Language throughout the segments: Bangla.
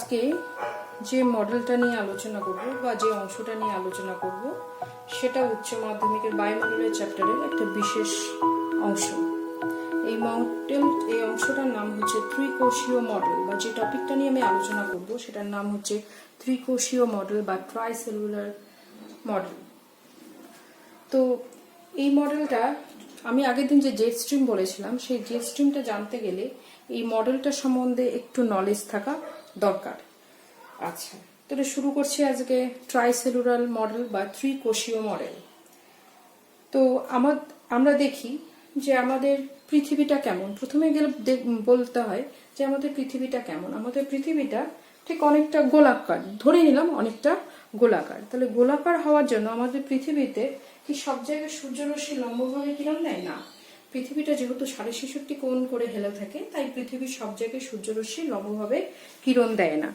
আজকে যে মডেলটা নিয়ে আলোচনা করব বা যে অংশটা নিয়ে আলোচনা করব সেটা উচ্চ মাধ্যমিকের বায়ুমণ্ডলের চ্যাপ্টারের একটা বিশেষ অংশ। এই অংশটার নাম হচ্ছে ত্রিকোষীয় মডেল, বা যে টপিকটা নিয়ে আমি আলোচনা করব সেটার নাম হচ্ছে ত্রিকোষীয় মডেল বা ট্রাইসেলুলার মডেল। তো এই মডেলটা আমি আগের দিন যে জেট স্ট্রিম বলেছিলাম, সেই জেট স্ট্রিমটা জানতে গেলে এই মডেলটা সম্বন্ধে একটু নলেজ থাকা দরকার। আচ্ছা, তাহলে শুরু করছি আজকে ট্রাইসেলুলার মডেল বা ত্রিকোষীয় মডেল। তো আমরা দেখি যে আমাদের পৃথিবীটা কেমন। প্রথমে গেলে বলতে হয় যে আমাদের পৃথিবীটা কেমন। আমাদের পৃথিবীটা ঠিক অনেকটা গোলাকার, ধরে নিলাম অনেকটা গোলাকার। তাহলে গোলাকার হওয়ার জন্য আমাদের পৃথিবীতে কি সব জায়গায় সূর্যরশ্মি লম্বভাবে কিরণ দেয়? না। পৃথিবীটা যেহেতু 66.5 কোণ করে হেলে থাকে, তাই পৃথিবীর সব জায়গায় সূর্যরশ্মি লম্বভাবে কিরণ দেয় না।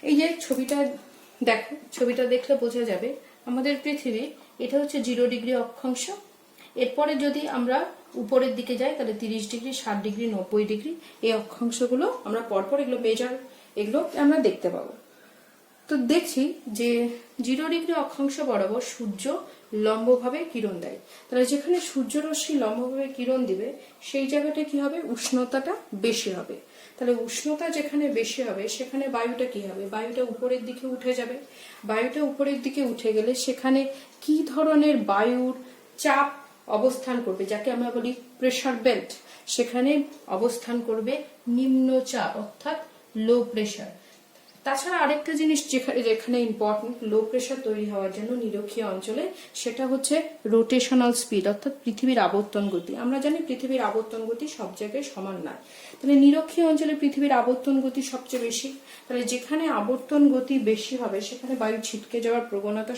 এই যে ছবিটা দেখো, ছবিটা দেখলে বোঝা যাবে আমাদের পৃথিবী এটা হচ্ছে 0 ডিগ্রি অক্ষাংশ। এরপরে যদি আমরা উপরের দিকে যাই তাহলে 30 ডিগ্রি, 60 ডিগ্রি, 90 ডিগ্রি, এই অক্ষাংশগুলো আমরা পরপর এগুলো আমরা দেখতে পাবো। তো দেখছি যে 0 ডিগ্রি অক্ষাংশ বরাবর সূর্য লম্বভাবে কিরণ দেয়। তাহলে যেখানে সূর্যরশ্মি লম্বভাবে কিরণ দিবে সেই জায়গাটা কি হবে? উষ্ণতাটা বেশি হবে। তাহলে উষ্ণতা যেখানে বেশি হবে সেখানে বায়ুটা কি হবে? বায়ুটা উপরের দিকে উঠে যাবে। বায়ুটা উপরের দিকে উঠে গেলে সেখানে কি ধরনের বায়ুর চাপ অবস্থান করবে, যাকে আমরা বলি প্রেসার বেল্ট, সেখানে অবস্থান করবে নিম্নচাপ অর্থাৎ লো প্রেসার। তাছাড়া আরেকটা জিনিস যেখানে ইম্পর্টেন্ট লো প্রেসার তৈরি হওয়ার জন্য নিরক্ষীয় অঞ্চলে, সেটা হচ্ছে রোটেশনাল স্পিড অর্থাৎ পৃথিবীর আবর্তন গতি। আমরা জানি পৃথিবীর আবর্তন গতি সব জায়গায় সমান নয়। তাহলে নিরক্ষীয় অঞ্চলে পৃথিবীর আবর্তন গতি সবচেয়ে বেশি। তাহলে যেখানে আবর্তন গতি বেশি হবে সেখানে বায়ু ছিটকে যাওয়ার প্রবণতা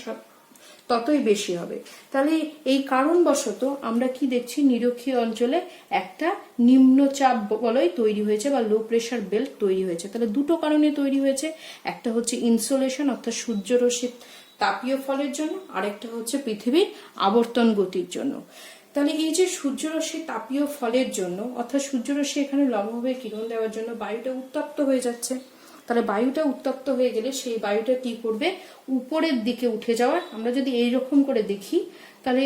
ততই বেশি হবে। তাহলে এই কারণবশত আমরা কি দেখছি? নিরক্ষীয় অঞ্চলে একটা নিম্নচাপ বলয় তৈরি হয়েছে বা লো প্রেসার বেল্ট তৈরি হয়েছে। তাহলে দুটো কারণে তৈরি হয়েছে, একটা হচ্ছে ইনসোলেশন অর্থাৎ সূর্যরশ্মির তাপীয় ফলের জন্য, আরেকটা হচ্ছে পৃথিবীর আবর্তন গতির জন্য। তাহলে এই যে সূর্যরশ্মি তাপীয় ফলের জন্য অর্থাৎ সূর্যরশ্মি এখানে লম্বভাবে কিরণ দেওয়ার জন্য বায়ুটা উত্তপ্ত হয়ে যাচ্ছে। তাহলে বায়ুটা উত্তপ্ত হয়ে গেলে সেই বায়ুটা কি করবে? উপরের দিকে উঠে যাওয়ার, আমরা যদি এইরকম করে দেখি তাহলে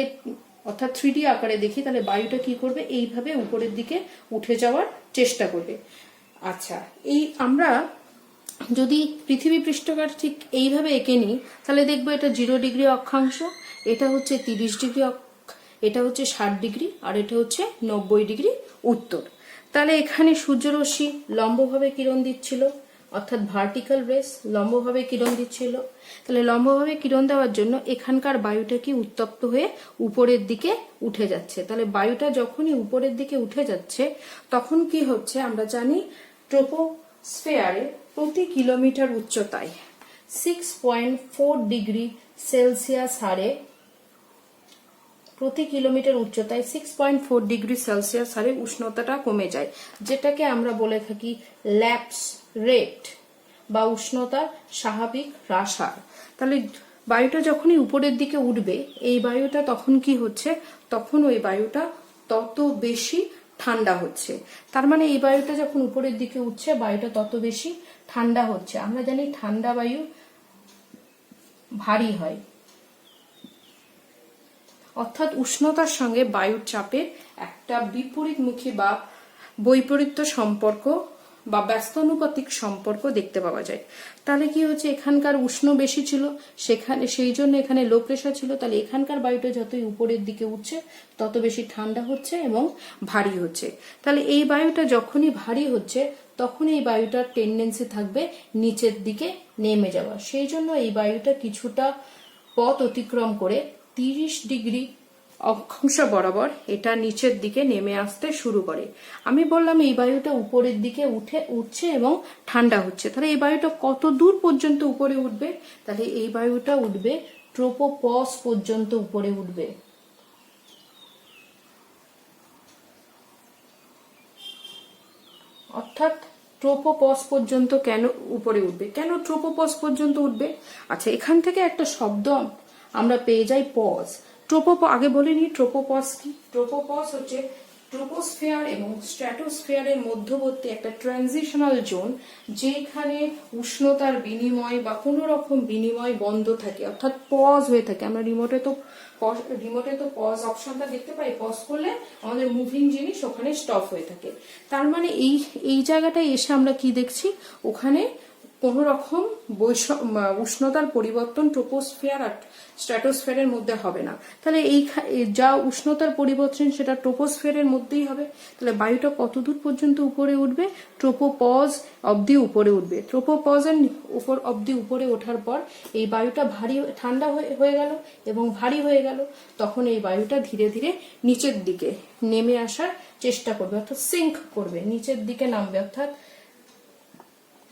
অর্থাৎ 3D আকারে দেখি, তাহলে বায়ুটা কি করবে? এইভাবে উপরের দিকে উঠে যাওয়ার চেষ্টা করবে। আচ্ছা, এই আমরা যদি পৃথিবী পৃষ্ঠকার ঠিক এইভাবে এঁকে নিই তাহলে দেখবো এটা 0 ডিগ্রি অক্ষাংশ, এটা হচ্ছে 30 ডিগ্রি, এটা হচ্ছে 60 ডিগ্রি, আর এটা হচ্ছে 90 ডিগ্রি উত্তর। তাহলে এখানে সূর্যরশ্মি লম্বভাবে কিরণ দিচ্ছিল অর্থাৎ ভার্টিক্যাল রেস লম্বভাবে কিরণ দিচ্ছিল। তাহলে লম্বভাবে কিরণ দেওয়ার জন্য এখানকার বায়ুটা কি উত্তপ্ত হয়ে উপরের দিকে উঠে যাচ্ছে। তাহলে বায়ুটা যখনই উপরের দিকে উঠে যাচ্ছে তখন কি হচ্ছে? আমরা জানি ট্রোপোস্ফিয়ারে প্রতি কিলোমিটার উচ্চতায় 6.4 ডিগ্রি সেলসিয়াস হারে, প্রতি কিলোমিটার উচ্চতায় 6.4 ডিগ্রি সেলসিয়াস হারে উষ্ণতাটা কমে যায়, যেটাকে আমরা বলে থাকি ল্যাপস রেট বা উষ্ণতার স্বাভাবিক হ্রাস হার। তাহলে বায়ুটা যখনই উপরের দিকে উঠবে এই বায়ুটা তখন কি হচ্ছে? তখন ওই বায়ুটা তত বেশি ঠান্ডা হচ্ছে। তার মানে এই বায়ুটা যখন উপরের দিকে উঠছে বায়ুটা তত বেশি ঠান্ডা হচ্ছে। আমরা জানি ঠান্ডা বায়ু ভারী হয়, অর্থাৎ উষ্ণতার সঙ্গে বায়ুর চাপের একটা বিপরীতমুখী বা বৈপরীত্য সম্পর্ক বা ব্যস্তানুপাতিক সম্পর্ক দেখতে পাওয়া যায়। তাহলে কি হচ্ছে? এখানকার উষ্ণ বেশি ছিল, সেই জন্য এখানে লো প্রেসার ছিল। তাহলে এখানকার বায়ুটা যতই উপরের দিকে উঠছে তত বেশি ঠান্ডা হচ্ছে এবং ভারী হচ্ছে। তাহলে এই বায়ুটা যখনই ভারী হচ্ছে তখন এই বায়ুটার টেন্ডেন্সি থাকবে নিচের দিকে নেমে যাওয়া। সেই জন্য এই বায়ুটা কিছুটা পথ অতিক্রম করে 30 ডিগ্রি অক্ষাংশ বরাবর এটা নিচের দিকে নেমে আসতে শুরু করে। আমি বললাম এই বায়ুটা উপরের দিকে উঠছে এবং ঠান্ডা হচ্ছে। তাহলে এই বায়ুটা কত দূর পর্যন্ত উপরে উঠবে? তাহলে এই বায়ুটা উঠবে ট্রোপোপস পর্যন্ত উপরে উঠবে। অর্থাৎ ট্রোপোপস পর্যন্ত কেন উপরে উঠবে? কেন ট্রোপোপস পর্যন্ত উঠবে? আচ্ছা, এখান থেকে একটা শব্দ আমরা পেয়ে যাই পজ। আগে বলিনি ট্রোপোপস কি? ট্রোপোপস হচ্ছে ট্রোপোস্ফিয়ার এবং স্ট্র্যাটোস্ফিয়ারের মধ্যবর্তী একটা ট্রানজিশনাল জোন, যেখানে উষ্ণতার বিনিময় বা কোনো রকম বিনিময় বন্ধ থাকে, অর্থাৎ পজ হয়ে থাকে। আমরা রিমোটে তো পজ অপশনটা দেখতে পাই, পজ করলে আমাদের মুভিং জিনিস ওখানে স্টপ হয়ে থাকে। তার মানে এই জায়গাটায় এসে আমরা কি দেখছি, ওখানে কোনো রকম উষ্ণতার পরিবর্তন ট্রোপোস্ফিয়ার আর স্ট্র্যাটোস্ফিয়ারের মধ্যে হবে না। তাহলে এই যা উষ্ণতার পরিবর্তন সেটা ট্রোপোস্ফিয়ারের মধ্যেই হবে। তাহলে বায়ুটা কতদূর পর্যন্ত উপরে উঠবে, ট্রোপোপজ অবধি উপরে উঠবে। ট্রোপোপজের উপর অবধি উপরে ওঠার পর এই বায়ুটা ঠান্ডা হয়ে গেল এবং ভারী হয়ে গেল। তখন এই বায়ুটা ধীরে ধীরে নিচের দিকে নেমে আসার চেষ্টা করবে, অর্থাৎ সিঙ্ক করবে, নিচের দিকে নামবে, অর্থাৎ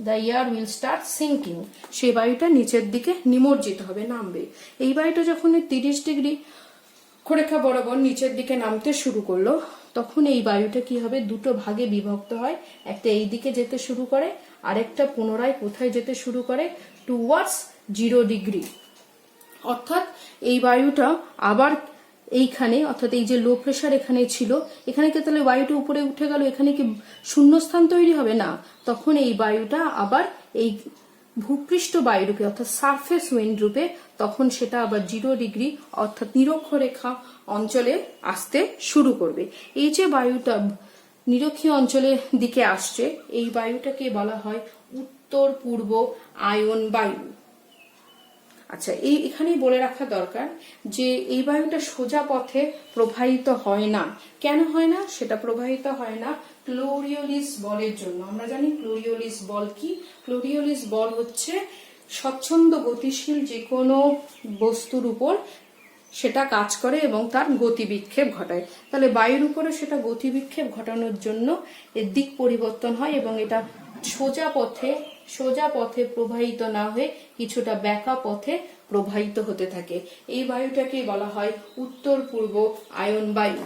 the air will start sinking। সেই বায়ুটা নিচের দিকে নিমজ্জিত হবে, নামবে। এই বায়ুটা যখন 30 ডিগ্রি অক্ষরেখা বরাবর নিচের দিকে নামতে শুরু করলো, তখন এই বায়ুটা কি হবে, দুটো ভাগে বিভক্ত হয়। একটা এই দিকে যেতে শুরু করে, আরেকটা পুনরায় কোথায় যেতে শুরু করে, টুয়ার্ডস 0 ডিগ্রি। অর্থাৎ এই বায়ুটা আবার এইখানে, অর্থাৎ এই যে লো প্রেশার এখানে ছিল, এখানে কি তাহলে বায়ুটা উপরে উঠে গেল, এখানে কি শূন্যস্থান তৈরি হবে না? তখন এই বায়ুটা আবার এই ভূপৃষ্ঠ বায়ুরূপে, অর্থাৎ সারফেস উইন্ড রূপে, তখন সেটা আবার 0 ডিগ্রি অর্থাৎ নিরক্ষরেখা অঞ্চলে আসতে শুরু করবে। এই যে বায়ুটা নিরক্ষীয় অঞ্চলের দিকে আসছে, এই বায়ুটাকে বলা হয় উত্তর পূর্ব আয়ন বায়ু। আচ্ছা, এখানেই বলে রাখা দরকার যে এই বায়ুটা সোজা পথে প্রবাহিত হয় না। কেন হয় না? সেটা প্রবাহিত হয় না ক্লোরিওলিস বলের জন্য। আমরা জানি ক্লোরিওলিস বল কি। ক্লোরিওলিস বল হচ্ছে স্বচ্ছন্দ গতিশীল যে কোনো বস্তুর উপর সেটা কাজ করে এবং তার গতি বিক্ষেপ ঘটায়। তাহলে বায়ুর উপরে সেটা গতি বিক্ষেপ ঘটানোর জন্য এর দিক পরিবর্তন হয় এবং এটা সোজা পথে প্রবাহিত না হয়ে কিছুটা ব্যাকা পথে প্রবাহিত হতে থাকে। এই বায়ুটাকে বলা হয় উত্তর পূর্ব আয়ন বায়ু।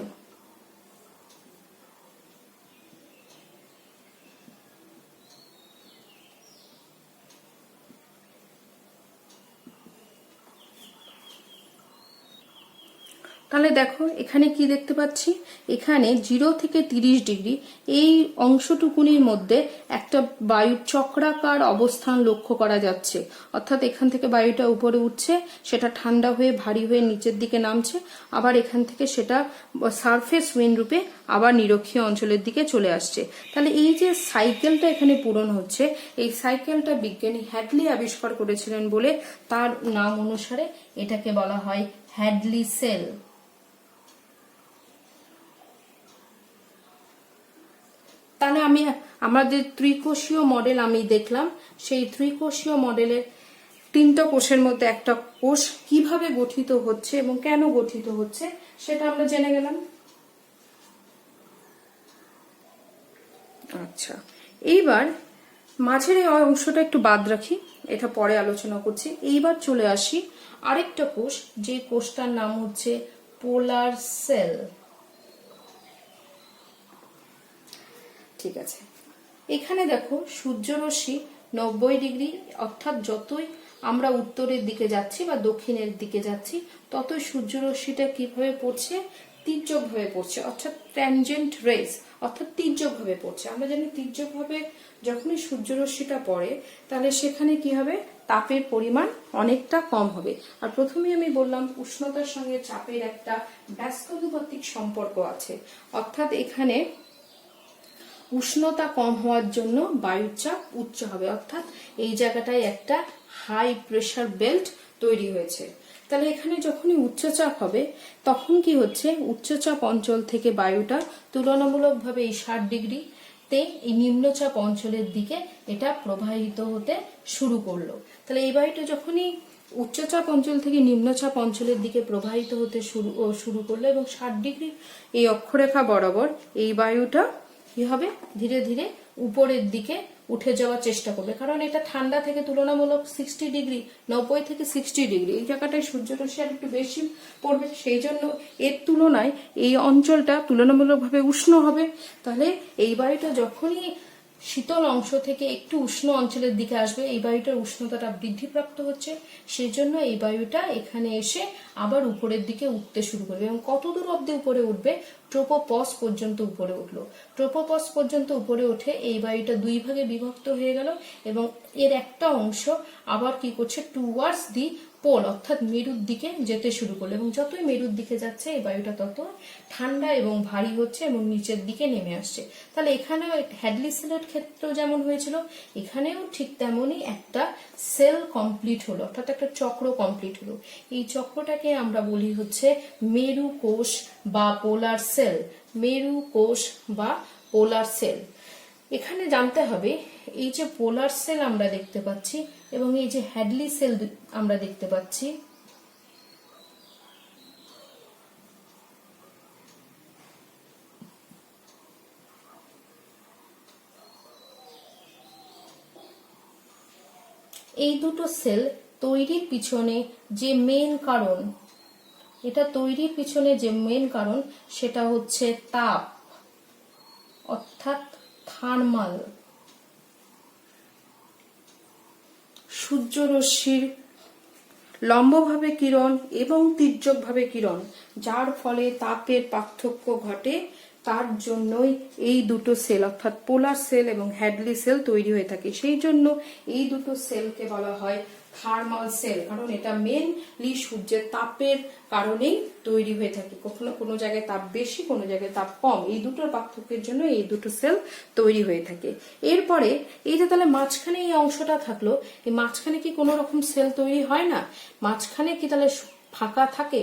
তাহলে দেখো এখানে কি দেখতে পাচ্ছি, এখানে 0 থেকে 30 ডিগ্রি এই অংশটুকুনির মধ্যে একটা বায়ুর চক্রাকার অবস্থান লক্ষ্য করা যাচ্ছে। অর্থাৎ এখান থেকে বায়ুটা উপরে উঠছে, সেটা ঠান্ডা হয়ে ভারী হয়ে নিচের দিকে নামছে, আবার এখান থেকে সেটা সারফেস উইন্ড রূপে আবার নিরক্ষীয় অঞ্চলের দিকে চলে আসছে। তাহলে এই যে সাইকেলটা এখানে পূরণ হচ্ছে, এই সাইকেলটা বিজ্ঞানী হ্যাডলি আবিষ্কার করেছিলেন বলে তার নাম অনুসারে এটাকে বলা হয় হ্যাডলি সেল। তাহলে আমাদের ত্রিকোষীয় মডেল আমি দেখলাম, সেই ত্রিকোষীয় মডেলের 3টা কোষের মধ্যে একটা কোষ কিভাবে গঠিত হচ্ছে এবং কেন গঠিত হচ্ছে সেটা আমরা জেনে গেলাম। আচ্ছা, এইবার মাঝের এই অংশটা একটু বাদ রাখি, এটা পরে আলোচনা করছি। এইবার চলে আসি আরেকটা কোষ, যে কোষটার নাম হচ্ছে পোলার সেল। ঠিক আছে, এখানে দেখো সূর্যরশ্মি 90 ডিগ্রি, অর্থাৎ যতই আমরা উত্তরের দিকে যাচ্ছি বা দক্ষিণের দিকে যাচ্ছি, ততই সূর্যরশ্মিটা কিভাবে পড়ছে, তির্যকভাবে পড়ছে, অর্থাৎ ট্যানজেন্ট রেজ, অর্থাৎ তির্যকভাবে পড়ছে। আমরা জানি তির্যকভাবে যখনই সূর্যরশ্মিটা পড়ে, তাহলে সেখানে কি হবে, তাপের পরিমাণ অনেকটা কম হবে। আর প্রথমেই আমি বললাম উষ্ণতার সঙ্গে চাপের একটা ব্যস্তানুপাতিক সম্পর্ক আছে, অর্থাৎ এখানে উষ্ণতা কম হওয়ার জন্য বায়ুর চাপ উচ্চ হবে, অর্থাৎ এই জায়গাটায় একটা হাই প্রেসার বেল্ট তৈরি হয়েছে। তাহলে এখানে যখনই উচ্চচাপ হবে, তখন কি হচ্ছে, উচ্চচাপ অঞ্চল থেকে বায়ুটা তুলনামূলকভাবে এই 60 ডিগ্রিতে এই নিম্নচাপ অঞ্চলের দিকে এটা প্রবাহিত হতে শুরু করলো। তাহলে এই বায়ুটা যখনই উচ্চচাপ অঞ্চল থেকে নিম্নচাপ অঞ্চলের দিকে প্রবাহিত হতে শুরু করলো এবং 60 ডিগ্রি এই অক্ষরেখা বরাবর এই বায়ুটা কি হবে, ধীরে ধীরে উপরের দিকে উঠে যাওয়ার চেষ্টা করবে, কারণ এটা ঠান্ডা থেকে তুলনামূলক 60 ডিগ্রি, 90 থেকে 60 ডিগ্রি এই জায়গাটায় সূর্যরশ্মি আর একটু বেশি পড়বে, সেই জন্য এর তুলনায় এই অঞ্চলটা তুলনামূলকভাবে উষ্ণ হবে। তাহলে এই বায়ুটা যখনই শীতল অংশ থেকে একটু উষ্ণ অঞ্চলের দিকে আসবে, এই বায়ুটার উষ্ণতাটা বৃদ্ধিপ্রাপ্ত হচ্ছে, সেই জন্য এই বায়ুটা এখানে এসে আবার উপরের দিকে উঠতে শুরু করবে। এবং কত দূর অব্দি উপরে উঠবে? ট্রোপোপজ পর্যন্ত উপরে উঠলো। ট্রোপোপজ পর্যন্ত উপরে উঠে এই বায়ুটা দুই ভাগে বিভক্ত হয়ে গেল এবং এর একটা অংশ আবার কি করছে? টুয়ার্ডস দি পোল, অর্থাৎ মেরুর দিকে যেতে শুরু করলো। এবং যতই মেরুর দিকে যাচ্ছে এই বায়ুটা তত ঠান্ডা এবং ভারী হচ্ছে এবং নিচের দিকে নেমে আসছে। তাহলে এখানেও হ্যাডলি সেলের ক্ষেত্রেও যেমন হয়েছিল, এখানেও ঠিক তেমনই একটা সেল কমপ্লিট হলো, অর্থাৎ একটা চক্র কমপ্লিট হলো। এই চক্রটাকে আমরা বলি হচ্ছে মেরু কোষ বা পোলার সেল। মেরু কোষ বা পোলার সেল। এখানে জানতে হবে, এই যে পোলার সেল আমরা দেখতে পাচ্ছি এবং এই যে হ্যাডলি সেল আমরা দেখতে পাচ্ছি, এই দুটো সেল তৈরির পিছনে যে মেন কারণ, এটা তৈরির পিছনে যে মেন কারণ সেটা হচ্ছে তাপ, অর্থাৎ থার্মাল। সূর্যরশ্মির লম্বভাবে কিরণ এবং তির্যকভাবে কিরণ, যার ফলে তাপের পার্থক্য ঘটে, তার জন্যই এই দুটো সেল অর্থাৎ পোলার সেল এবং হ্যাডলি সেল তৈরি হয়ে থাকে। সেই জন্য এই দুটো সেলকে বলা হয় থার্মাল সেল, কারণ এটা মেনলি সূর্যের তাপের কারণেই তৈরি হয়ে থাকে। কখনো কোনো জায়গায় তাপ বেশি, কোনো জায়গায় তাপ কম, এই দুটোর পার্থক্যের জন্য এই দুটো সেল তৈরি হয়ে থাকে। এরপরে এই যে তাহলে মাঝখানে এই অংশটা থাকলো, এই মাঝখানে কি কোনো রকম সেল তৈরি হয় না? মাঝখানে কি তাহলে ফাঁকা থাকে?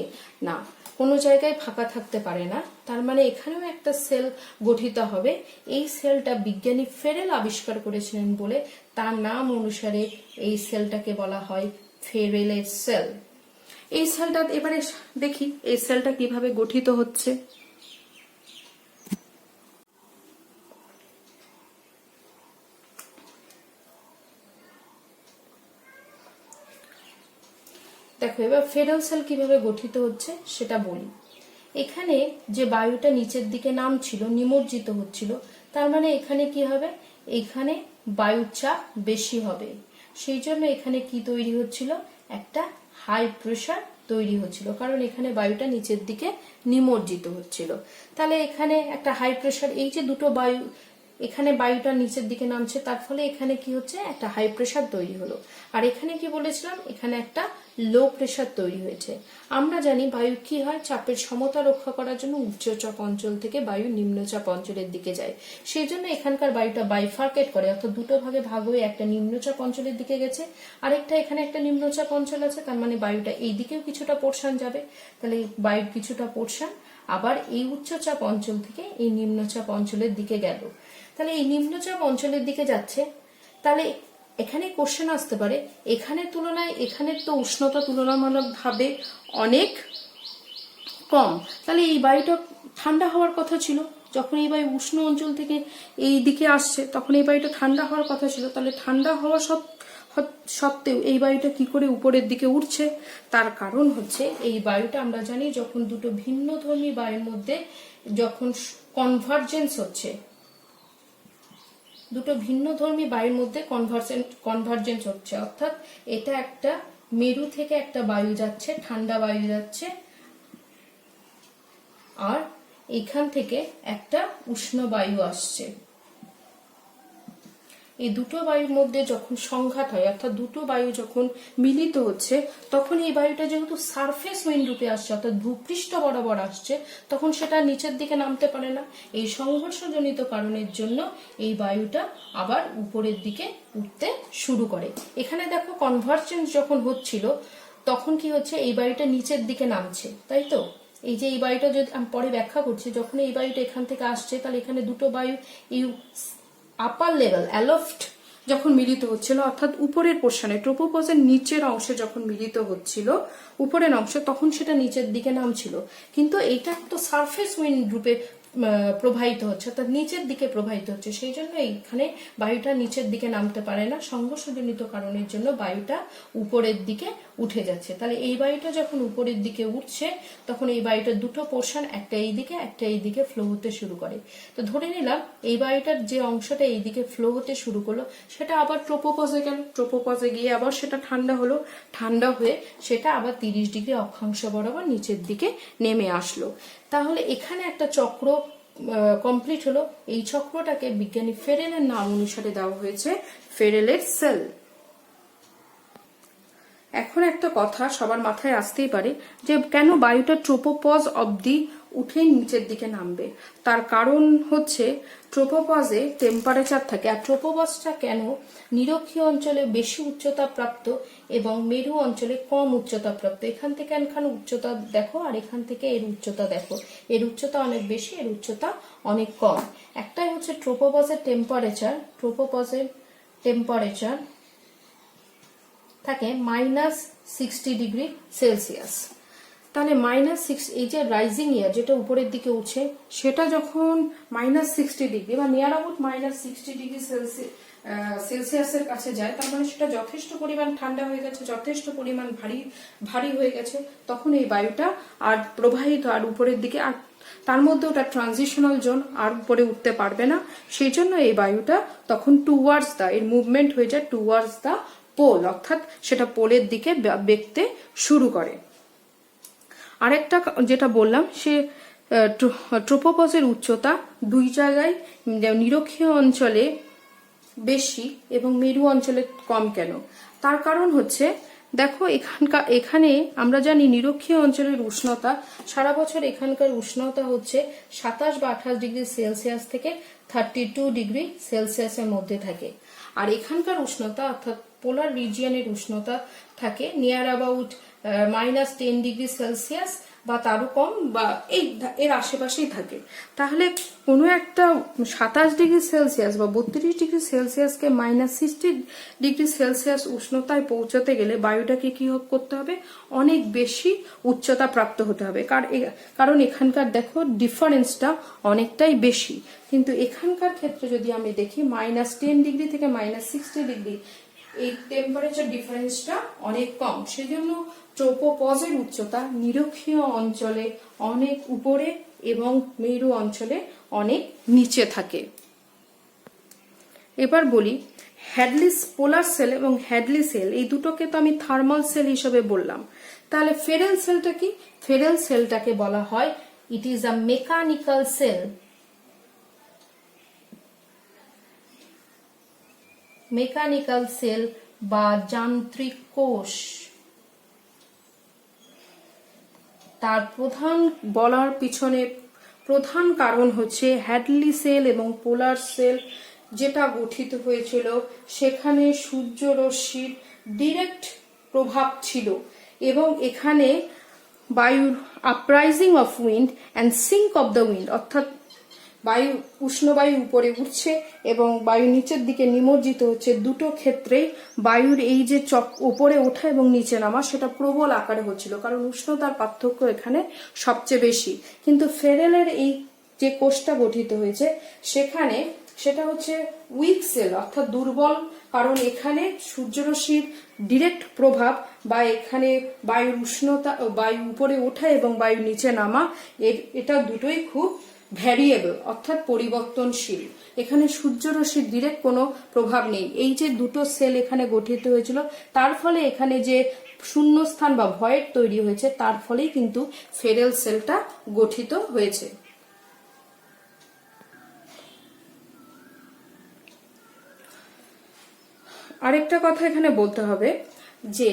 না, কোনো জায়গায় ফাঁকা থাকতে পারে না। তার মানে এখানেও একটা সেল গঠিত হবে। এই সেলটা বিজ্ঞানী ফেরেল আবিষ্কার করেছিলেন বলে তার নাম অনুসারে এই সেলটাকে বলা হয় ফেরেলের সেল। এই সেলটা এবারে দেখি এই সেলটা কিভাবে গঠিত হচ্ছে। দেখো এবার ফেরেল সেল কিভাবে গঠিত হচ্ছে সেটা বলি। এখানে যে বায়ুটা নিচের দিকে নামছিল, নিমজ্জিত হচ্ছিল, তার মানে এখানে কি হবে? এখানে বায়ুর চাপ বেশি হবে। সেই জন্য এখানে কি তৈরি হচ্ছিল? একটা হাই প্রেসার তৈরি হচ্ছিল, কারণ এখানে বায়ুটা নিচের দিকে নিমজ্জিত হচ্ছিল। তাহলে এখানে একটা হাই প্রেসার, এই যে দুটো বায়ু, এখানে বায়ুটা নিচের দিকে নামছে, তার ফলে এখানে কি হচ্ছে? একটা হাই প্রেসার তৈরি হলো। আর এখানে কি বলেছিলাম? এখানে একটা লো প্রেসার তৈরি হয়েছে। আমরা জানি বায়ু কি হয়? চাপের সমতা রক্ষা করার জন্য উচ্চচাপ অঞ্চল থেকে বায়ু নিম্নচাপ অঞ্চলের দিকে যায়। সেই জন্য এখানকার বায়ুটা বাইফার্কেট করে, অর্থাৎ দুটো ভাগে ভাগ হয়ে একটা নিম্নচাপ অঞ্চলের দিকে গেছে, আরেকটা এখানে একটা নিম্নচাপ অঞ্চল আছে, তার মানে বায়ুটা এই দিকেও কিছুটা পোর্শন যাবে। তাহলে বায়ুর কিছুটা পোর্শন আবার এই উচ্চচাপ অঞ্চল থেকে এই নিম্নচাপ অঞ্চলের দিকে গেল। তাহলে এই নিম্নচাপ অঞ্চলের দিকে যাচ্ছে, তাহলে এখানে কোশ্চেন আসতে পারে, এখানের তুলনায় এখানের তো উষ্ণতা তুলনামূলকভাবে অনেক কম, তাহলে এই বায়ুটা ঠান্ডা হওয়ার কথা ছিল। যখন এই বায়ু উষ্ণ অঞ্চল থেকে এই দিকে আসছে তখন এই বায়ুটা ঠান্ডা হওয়ার কথা ছিল। তাহলে ঠান্ডা হওয়া সত্ত্বেও এই বায়ুটা কি করে উপরের দিকে উঠছে? তার কারণ হচ্ছে এই বায়ুটা আমরা জানি যখন দুটো ভিন্নধর্মী বায়ুর মধ্যে যখন কনভার্জেন্স হচ্ছে, দুটো ভিন্নধর্মী বায়ুর মধ্যে কনভার্জেন্স হচ্ছে, অর্থাৎ এটা একটা মেরু থেকে একটা বায়ু যাচ্ছে, ঠান্ডা বায়ু যাচ্ছে, আর এখান থেকে একটা উষ্ণ বায়ু আসছে। এই দুটো বায়ুর মধ্যে যখন সংঘাত হয়, অর্থাৎ দুটো বায়ু যখন মিলিত হচ্ছে, তখন এই বায়ুটা যেহেতু সারফেস উইন্ড রূপে আসছে, অর্থাৎ ভূপৃষ্ঠ বরাবর আসছে, তখন সেটা নিচের দিকে নামতে পারে না। এই সংঘর্ষজনিত কারণের জন্য এই বায়ুটা আবার উপরের দিকে উঠতে শুরু করে। এখানে দেখো কনভার্জেন্স যখন হচ্ছিল তখন কি হচ্ছে? এই বায়ুটা নিচের দিকে নামছে, তাই তো? এই যে এই বায়ুটা যদি আমি পরে ব্যাখ্যা করছি, যখন এই বায়ুটা এখান থেকে আসছে, তাহলে এখানে দুটো বায়ু এই আপার লেভেল অ্যালফট যখন মিলিত হচ্ছিল, অর্থাৎ উপরের পোর্শনে ট্রোপোপজের নিচের অংশে যখন মিলিত হচ্ছিল উপরের অংশে, তখন সেটা নিচের দিকে নামছিল। কিন্তু এইটা তো সারফেস উইন্ড রূপে প্রবাহিত হচ্ছে, অর্থাৎ নিচের দিকে প্রবাহিত হচ্ছে, সেই জন্য এইখানে বায়ুটা নিচের দিকে নামতে পারে না। সংঘর্ষজনিত কারণের জন্য বায়ুটা উপরের দিকে উঠে যাচ্ছে। তাহলে এই বায়ুটা যখন উপরের দিকে উঠছে তখন এই বায়ুটার দুটো পোর্শন, একটা এই দিকে একটা এই দিকে ফ্লো হতে শুরু করে। তো ধরে নিলাম এই বায়ুটার যে অংশটা এই দিকে ফ্লো হতে শুরু করলো সেটা আবার ট্রোপোপজে গেল, ট্রোপোপজে গিয়ে আবার সেটা ঠান্ডা হলো, ঠান্ডা হয়ে সেটা আবার 30 ডিগ্রি অক্ষাংশ বরাবর নিচের দিকে নেমে আসলো। তাহলে এখানে একটা চক্র কমপ্লিট হলো। এই চক্রটাকে বিজ্ঞানী ফেরেলের নাম অনুসারে দেওয়া হয়েছে ফেরেলের সেল। এখন একটা কথা সবার মাথায় আসতেই পারে যে কেন বায়ুটা ট্রোপোপজ অবধি উঠে নিচের দিকে নামবে। তার কারণ হচ্ছে ট্রোপোপজে টেম্পারেচার থাকে, আর ট্রোপোপজটা কেন নিরক্ষীয় অঞ্চলে বেশি উচ্চতা প্রাপ্ত এবং মেরু অঞ্চলে কম উচ্চতা প্রাপ্ত। এখান থেকে এখানে উচ্চতা দেখো আর এখান থেকে এর উচ্চতা দেখো, এর উচ্চতা অনেক বেশি, এর উচ্চতা অনেক কম। একটাই হচ্ছে ট্রোপোপজের টেম্পারেচার, ট্রোপোপজের টেম্পারেচার থাকে -60 ডিগ্রি সেলসিয়াস। তাহলে -6, এই যে রাইজিং এয়ার যেটা উপরের দিকে উঠছে সেটা যখন -60 ডিগ্রি বা নিয়ার অ্যাবাউট -60 ডিগ্রি সেলসিয়াসের কাছে যায়, তার মানে সেটা যথেষ্ট পরিমাণ ঠান্ডা হয়ে গেছে, যথেষ্ট পরিমাণ ভারী হয়ে গেছে। তখন এই বায়ুটা আর প্রবাহিত আর উপরের দিকে, আর তার মধ্যে ওটা ট্রানজিশনাল জোন, আর উপরে উঠতে পারবে না। সেই জন্য এই বায়ুটা তখন টুয়ার্ডস দা, এর মুভমেন্ট হয়ে যায় টুয়ার্ডস দা পোল, অর্থাৎ সেটা পোলের দিকে বেঁকতে শুরু করে। আরেকটা যেটা বললাম সে ট্রোপোপজের উচ্চতা দুই জায়গায় নিরক্ষীয় অঞ্চলে বেশি এবং মেরু অঞ্চলে কম কেন? তার কারণ হচ্ছে দেখো এখানে আমরা জানি নিরক্ষীয় অঞ্চলের উষ্ণতা সারা বছর এখানকার উষ্ণতা হচ্ছে 27 বা 28 ডিগ্রি সেলসিয়াস থেকে 32 ডিগ্রি সেলসিয়াসের মধ্যে থাকে। আর এখানকার উষ্ণতা অর্থাৎ পোলার রিজিয়নের উষ্ণতা থাকে নিয়ার অ্যাবাউট -10 ডিগ্রি সেলসিয়াস বা তারও কম, বা এর আশেপাশেই থাকে। তাহলে কোনো একটা 27 ডিগ্রি সেলসিয়াস বা 32 ডিগ্রি সেলসিয়াসকে -60 ডিগ্রি সেলসিয়াস উষ্ণতায় পৌঁছতে গেলে বায়ুটাকে কি করতে হবে? অনেক বেশি উচ্চতা প্রাপ্ত হতে হবে। কারণ এখানকার দেখো ডিফারেন্সটা অনেকটাই বেশি, কিন্তু এখানকার ক্ষেত্রে যদি আমি দেখি -10 ডিগ্রি থেকে -60 ডিগ্রি এই টেম্পারেচার ডিফারেন্সটা অনেক কম। সেজন্য ট্রোপোপজের উচ্চতা নিরক্ষীয় অঞ্চলে অনেক উপরে এবং মেরু অঞ্চলে অনেক নিচে থাকে। এবার বলি হ্যাডলিস পোলার সেল এবং হ্যাডলি সেল, এই দুটোকে তো আমি থার্মাল সেল হিসেবে বললাম। তাহলে ফেরেল সেলটা কি? ফেরেল সেলটাকে বলা হয় it is a mechanical cell. Mechanical cell বা যান্ত্রিক কোষ। তার প্রধান বলার পিছনে প্রধান কারণ হচ্ছে হ্যাডলি সেল এবং পোলার সেল যেটা গঠিত হয়েছিল সেখানে সূর্য রশ্মির ডিরেক্ট প্রভাব ছিল এবং এখানে বায়ুর uprising of wind and sink of the wind, অর্থাৎ বায়ু উষ্ণ বায়ু উপরে উঠছে এবং বায়ু নিচের দিকে নিমজ্জিত হচ্ছে, দুটো ক্ষেত্রেই বায়ুর এই যে উপরে ওঠা এবং নিচে নামা সেটা প্রবল আকারে হচ্ছিল, কারণ উষ্ণতার পার্থক্য এখানে সবচেয়ে বেশি। কিন্তু ফেরেলের এই যে কোষটা গঠিত হয়েছে সেখানে সেটা হচ্ছে উইক সেল, অর্থাৎ দুর্বল, কারণ এখানে সূর্যরশ্মির ডিরেক্ট প্রভাব বা এখানে বায়ুর উষ্ণতা, বায়ু উপরে ওঠা এবং বায়ু নিচে নামা এটা দুটোই খুব ভ্যারিয়েবল, অর্থাৎ পরিবর্তনশীল। এখানে সূর্যরশ্মির ডিরেক্ট কোনো প্রভাব নেই। এই যে দুটো সেল এখানে গঠিত হয়েছিল তার ফলে এখানে যে শূন্যস্থান বা ভয়েড তৈরি হয়েছে তার ফলেই কিন্তু ফেরেল সেলটা গঠিত হয়েছে। আরেকটা কথা এখানে বলতে হবে যে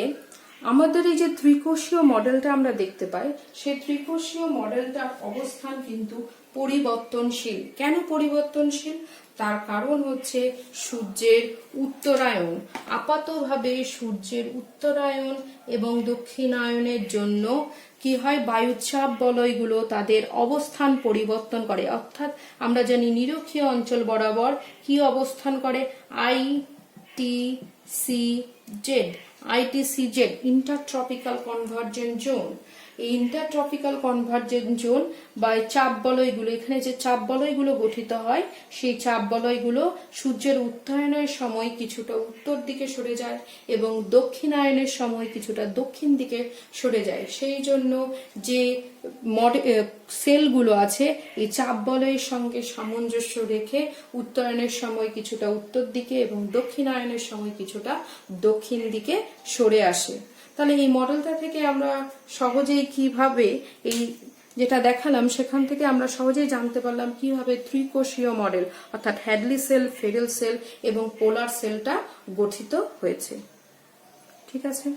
আমাদের এই যে ত্রিকোষীয় মডেলটা আমরা দেখতে পাই সেই ত্রিকোষীয় মডেলটার অবস্থান কিন্তু পরিবর্তনশীল। কেন পরিবর্তনশীল? তার কারণ হচ্ছে সূর্যের উত্তরায়ণ। আপাতভাবে সূর্যের উত্তরায়ণ এবং দক্ষিণায়নের জন্য কি হয়, বায়ুচাপ বলয়গুলো তাদের অবস্থান পরিবর্তন করে। অর্থাৎ আমরা জানি নিরক্ষীয় অঞ্চল বরাবর কি অবস্থান করে, ITCZ, ইন্টারট্রপিক্যাল কনভার্জেন্ট জোন। এই ইন্টারট্রপিক্যাল কনভার্জেন্স জোন বা চাপ বলয়গুলো, এখানে যে চাপ বলয়গুলো গঠিত হয় সেই চাপ বলয়গুলো সূর্যের উত্তরায়ণের সময় কিছুটা উত্তর দিকে সরে যায় এবং দক্ষিণায়নের সময় কিছুটা দক্ষিণ দিকে সরে যায়। সেই জন্য যে সেলগুলো আছে এই চাপ বলয়ের সঙ্গে সামঞ্জস্য রেখে উত্তরায়ণের সময় কিছুটা উত্তর দিকে এবং দক্ষিণায়নের সময় কিছুটা দক্ষিণ দিকে সরে আসে। তাহলে এই মডেলটা থেকে আমরা সহজেই কিভাবে এই যেটা দেখালাম সেখান থেকে আমরা সহজেই জানতে পারলাম কিভাবে ত্রিকোষীয় মডেল অর্থাৎ হ্যাডলি সেল, ফেরেল সেল এবং পোলার সেলটা গঠিত হয়েছে। ঠিক আছে।